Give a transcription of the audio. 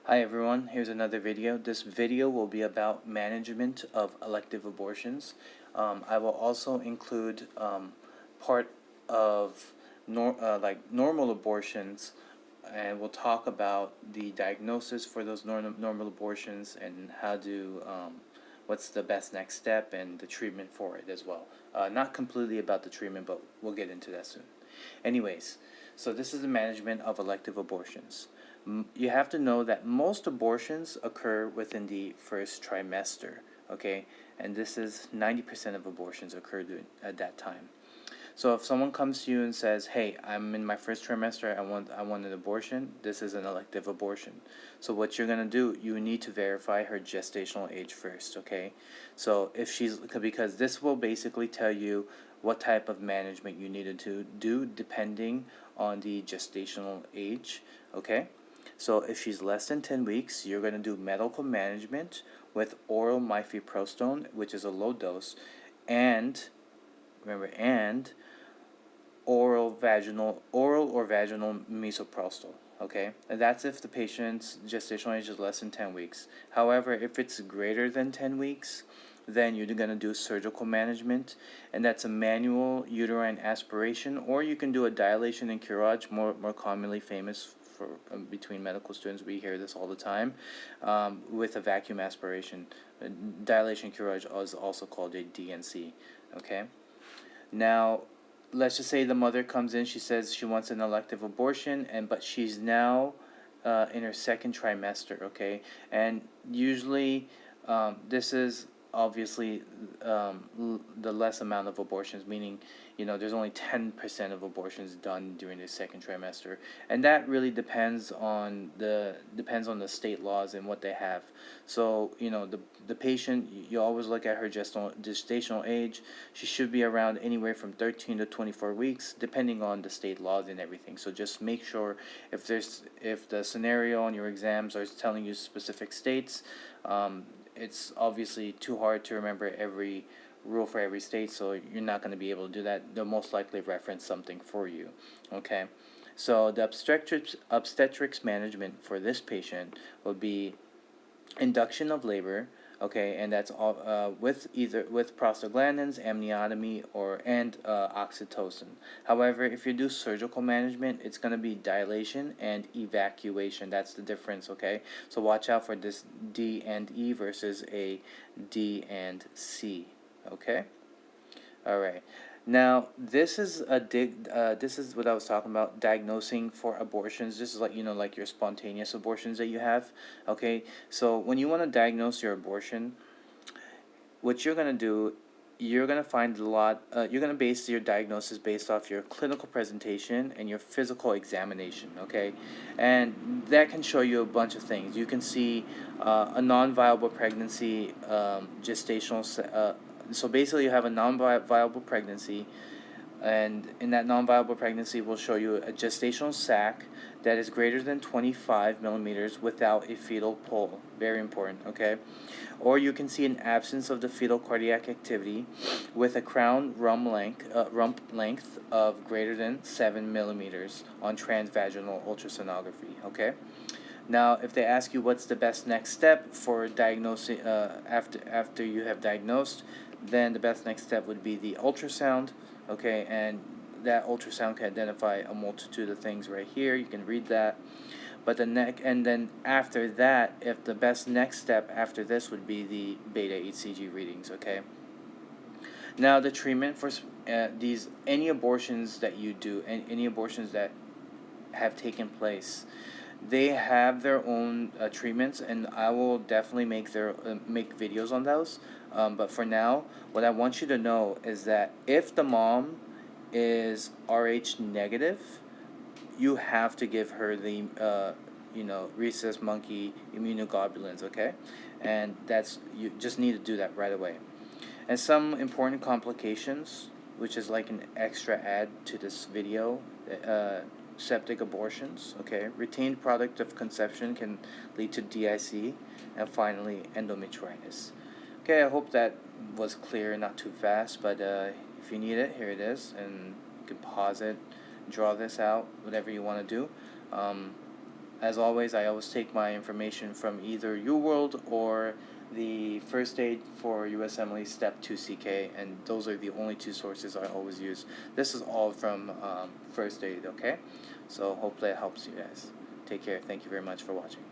Hi everyone, here's another video. This video will be about management of elective abortions. I will also include part of normal abortions, and we'll talk about the diagnosis for those normal abortions and how to what's the best next step and the treatment for it as well. Not completely about the treatment, but we'll get into that soon. Anyways, so this is the management of elective abortions. You have to know that most abortions occur within the first trimester, okay? And this is 90% of abortions occur at that time. So if someone comes to you and says, "Hey, I'm in my first trimester. I want an abortion." This is an elective abortion. So what you're gonna do, you need to verify her gestational age first, okay? So if because this will basically tell you what type of management you needed to do depending on the gestational age, okay? So if she's less than 10 weeks, you're gonna do medical management with oral mifepristone, which is a low dose, and remember, and oral or vaginal misoprostol. Okay, and that's if the patient's gestational age is less than 10 weeks. However, if it's greater than 10 weeks, then you're going to do surgical management, and that's a manual uterine aspiration, or you can do a dilation and curage, more commonly famous for between medical students. We hear this all the time, with a vacuum aspiration. Dilation curage is also called a DNC. Okay. Now, let's just say the mother comes in, she says she wants an elective abortion, but she's now in her second trimester, okay? And usually, this is obviously the less amount of abortions, meaning, there's only 10% of abortions done during the second trimester, and that really depends on the state laws and what they have. So the patient, you always look at her gestational age. She should be around anywhere from 13 to 24 weeks, depending on the state laws and everything. So just make sure if the scenario on your exams are telling you specific states. It's obviously too hard to remember every rule for every state, so you're not going to be able to do that. They'll most likely reference something for you. Okay, so the obstetrics management for this patient would be induction of labor, okay, and that's all with prostaglandins, amniotomy, and oxytocin. However, if you do surgical management, it's going to be dilation and evacuation. That's the difference, okay? So watch out for this D and E versus a D and C, okay? All right. Now, this is this is what I was talking about, diagnosing for abortions. This is like your spontaneous abortions that you have. Okay, so when you want to diagnose your abortion, what you're gonna do, you're gonna find a lot. You're gonna base your diagnosis based off your clinical presentation and your physical examination. Okay, and that can show you a bunch of things. You can see a non-viable pregnancy, gestational. So basically, you have a non-viable pregnancy, and in that non-viable pregnancy, we'll show you a gestational sac that is greater than 25 millimeters without a fetal pole. Very important, okay? Or you can see an absence of the fetal cardiac activity with a crown rump length of greater than 7 millimeters on transvaginal ultrasonography, okay? Now, if they ask you what's the best next step for diagnosing, after you have diagnosed, then the best next step would be the ultrasound, okay, and that ultrasound can identify a multitude of things right here. You can read that. But and then after that, if the best next step after this would be the beta HCG readings, okay? Now, the treatment for any abortions that you do, and any abortions that have taken place, they have their own treatments, and I will definitely make videos on those. But for now, what I want you to know is that if the mom is Rh negative, you have to give her the rhesus monkey immunoglobulins, okay? And you just need to do that right away. And some important complications, which is like an extra add to this video, septic abortions, okay? Retained product of conception can lead to DIC, and finally endometritis. Okay, I hope that was clear, not too fast, but if you need it, here it is, and you can pause it, draw this out, whatever you want to do. As always, I always take my information from either UWorld or the First Aid for USMLE Step 2CK, and those are the only two sources I always use. This is all from First Aid, okay? So hopefully it helps you guys. Take care. Thank you very much for watching.